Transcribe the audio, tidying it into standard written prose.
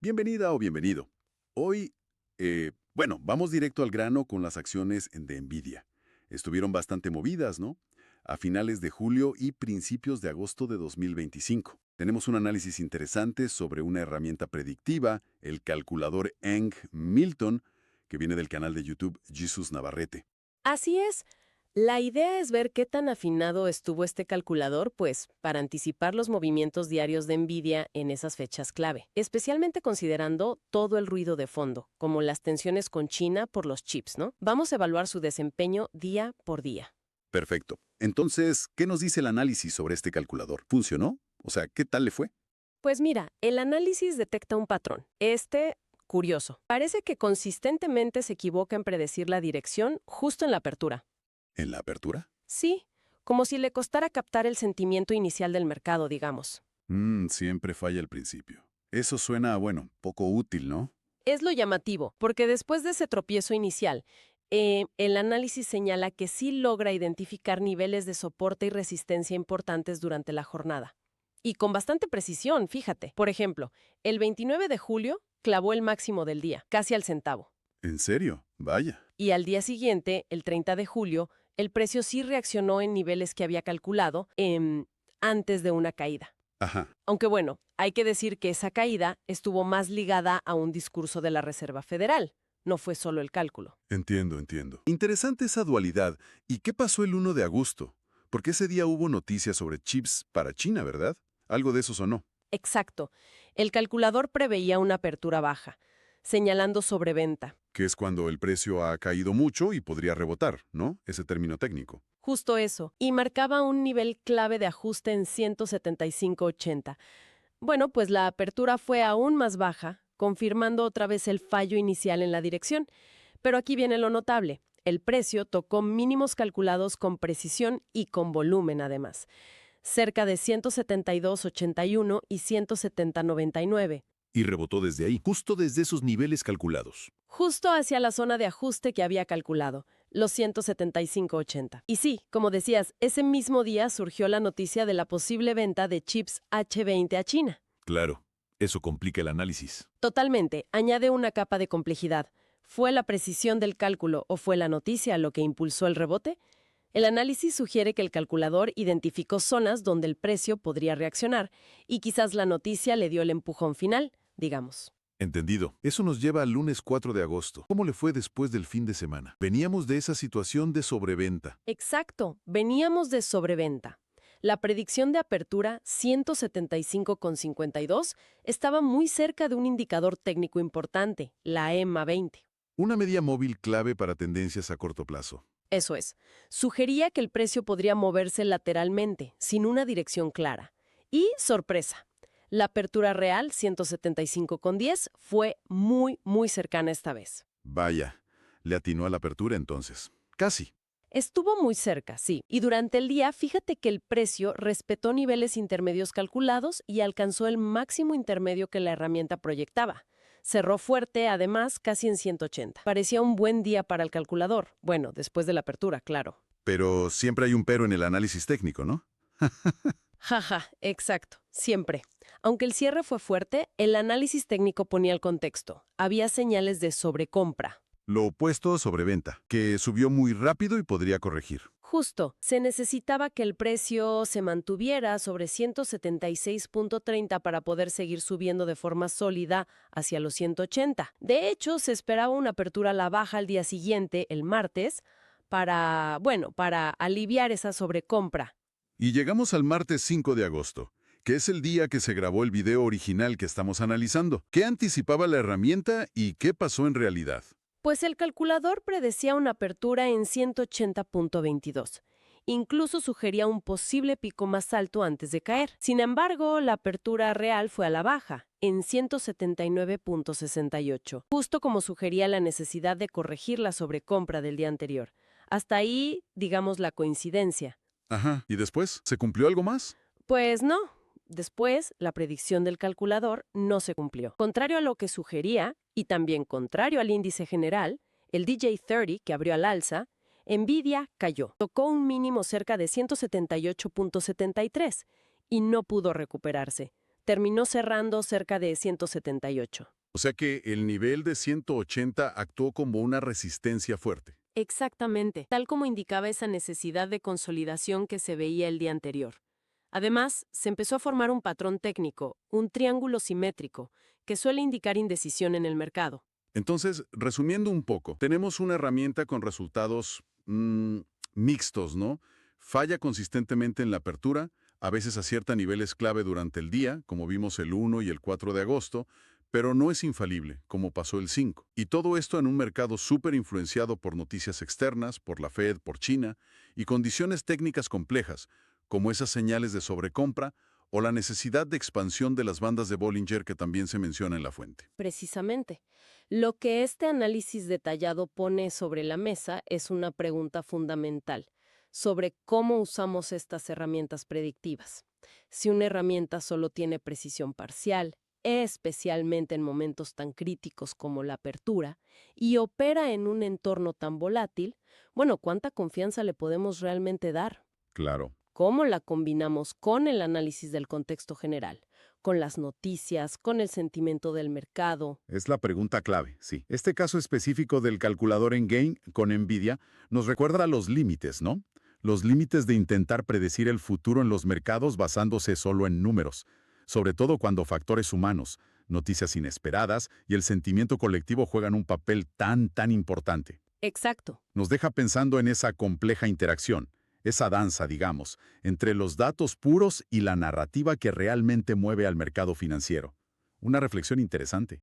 Bienvenida o bienvenido. Hoy, vamos directo al grano con las acciones de Nvidia. Estuvieron bastante movidas, ¿no? A finales de julio y principios de agosto de 2025. Tenemos un análisis interesante sobre una herramienta predictiva, el calculador Eng Milton, que viene del canal de YouTube Jesus Navarrete. Así es. La idea es ver qué tan afinado estuvo este calculador, pues, para anticipar los movimientos diarios de Nvidia en esas fechas clave, especialmente considerando todo el ruido de fondo, como las tensiones con China por los chips, ¿no? Vamos a evaluar su desempeño día por día. Perfecto. Entonces, ¿qué nos dice el análisis sobre este calculador? ¿Funcionó? O sea, ¿qué tal le fue? Pues mira, el análisis detecta un patrón. Curioso. Parece que consistentemente se equivoca en predecir la dirección justo en la apertura. ¿En la apertura? Sí, como si le costara captar el sentimiento inicial del mercado, digamos. Siempre falla al principio. Eso suena, poco útil, ¿no? Es lo llamativo, porque después de ese tropiezo inicial, el análisis señala que sí logra identificar niveles de soporte y resistencia importantes durante la jornada. Y con bastante precisión, fíjate. Por ejemplo, el 29 de julio clavó el máximo del día, casi al centavo. ¿En serio? Vaya. Y al día siguiente, el 30 de julio, el precio sí reaccionó en niveles que había calculado antes de una caída. Ajá. Aunque bueno, hay que decir que esa caída estuvo más ligada a un discurso de la Reserva Federal. No fue solo el cálculo. Entiendo. Interesante esa dualidad. ¿Y qué pasó el 1 de agosto? Porque ese día hubo noticias sobre chips para China, ¿verdad? ¿Algo de eso sonó? Exacto. El calculador preveía una apertura baja, señalando sobreventa. Que es cuando el precio ha caído mucho y podría rebotar, ¿no? Ese término técnico. Justo eso. Y marcaba un nivel clave de ajuste en 175.80. Bueno, pues la apertura fue aún más baja, confirmando otra vez el fallo inicial en la dirección. Pero aquí viene lo notable. El precio tocó mínimos calculados con precisión y con volumen además. Cerca de 172.81 y 170.99. Y rebotó desde ahí, justo desde esos niveles calculados. Justo hacia la zona de ajuste que había calculado, los 175.80. Y sí, como decías, ese mismo día surgió la noticia de la posible venta de chips H20 a China. Claro, eso complica el análisis. Totalmente, añade una capa de complejidad. ¿Fue la precisión del cálculo o fue la noticia lo que impulsó el rebote? El análisis sugiere que el calculador identificó zonas donde el precio podría reaccionar y quizás la noticia le dio el empujón final, digamos. Entendido. Eso nos lleva al lunes 4 de agosto. ¿Cómo le fue después del fin de semana? Veníamos de esa situación de sobreventa. Exacto, veníamos de sobreventa. La predicción de apertura 175,52 estaba muy cerca de un indicador técnico importante, la EMA 20. Una media móvil clave para tendencias a corto plazo. Eso es, sugería que el precio podría moverse lateralmente, sin una dirección clara. Y, sorpresa, la apertura real 175,10 fue muy cercana esta vez. Vaya, le atinó a la apertura entonces. Casi. Estuvo muy cerca, sí. Y durante el día, fíjate que el precio respetó niveles intermedios calculados y alcanzó el máximo intermedio que la herramienta proyectaba. Cerró fuerte, además, casi en 180. Parecía un buen día para el calculador. Bueno, después de la apertura, claro. Pero siempre hay un pero en el análisis técnico, ¿no? Jaja, exacto, siempre. Aunque el cierre fue fuerte, el análisis técnico ponía el contexto. Había señales de sobrecompra. Lo opuesto, sobreventa, que subió muy rápido y podría corregir. Justo, se necesitaba que el precio se mantuviera sobre 176.30 para poder seguir subiendo de forma sólida hacia los 180. De hecho, se esperaba una apertura a la baja al día siguiente, el martes, para aliviar esa sobrecompra. Y llegamos al martes 5 de agosto, que es el día que se grabó el video original que estamos analizando. ¿Qué anticipaba la herramienta y qué pasó en realidad? Pues el calculador predecía una apertura en 180.22. Incluso sugería un posible pico más alto antes de caer. Sin embargo, la apertura real fue a la baja, en 179.68, justo como sugería la necesidad de corregir la sobrecompra del día anterior. Hasta ahí, digamos, la coincidencia. Ajá. ¿Y después? ¿Se cumplió algo más? Pues no. Después, la predicción del calculador no se cumplió. Contrario a lo que sugería, y también contrario al índice general, el DJ30, que abrió al alza, Nvidia cayó. Tocó un mínimo cerca de 178.73 y no pudo recuperarse. terminó cerrando cerca de 178. O sea que el nivel de 180 actuó como una resistencia fuerte. Exactamente, tal como indicaba esa necesidad de consolidación que se veía el día anterior. Además, se empezó a formar un patrón técnico, un triángulo simétrico, que suele indicar indecisión en el mercado. Entonces, resumiendo un poco, tenemos una herramienta con resultados mixtos, ¿no? Falla consistentemente en la apertura, a veces acierta niveles clave durante el día, como vimos el 1 y el 4 de agosto, pero no es infalible, como pasó el 5. Y todo esto en un mercado súper influenciado por noticias externas, por la Fed, por China, y condiciones técnicas complejas, como esas señales de sobrecompra o la necesidad de expansión de las bandas de Bollinger que también se menciona en la fuente. Precisamente. Lo que este análisis detallado pone sobre la mesa es una pregunta fundamental sobre cómo usamos estas herramientas predictivas. Si una herramienta solo tiene precisión parcial, especialmente en momentos tan críticos como la apertura, y opera en un entorno tan volátil, bueno, ¿cuánta confianza le podemos realmente dar? Claro. ¿Cómo la combinamos con el análisis del contexto general, con las noticias, con el sentimiento del mercado? Es la pregunta clave, sí. Este caso específico del calculador en Gain con NVIDIA nos recuerda los límites, ¿no? Los límites de intentar predecir el futuro en los mercados basándose solo en números, sobre todo cuando factores humanos, noticias inesperadas y el sentimiento colectivo juegan un papel tan importante. Exacto. Nos deja pensando en esa compleja interacción, esa danza, digamos, entre los datos puros y la narrativa que realmente mueve al mercado financiero. Una reflexión interesante.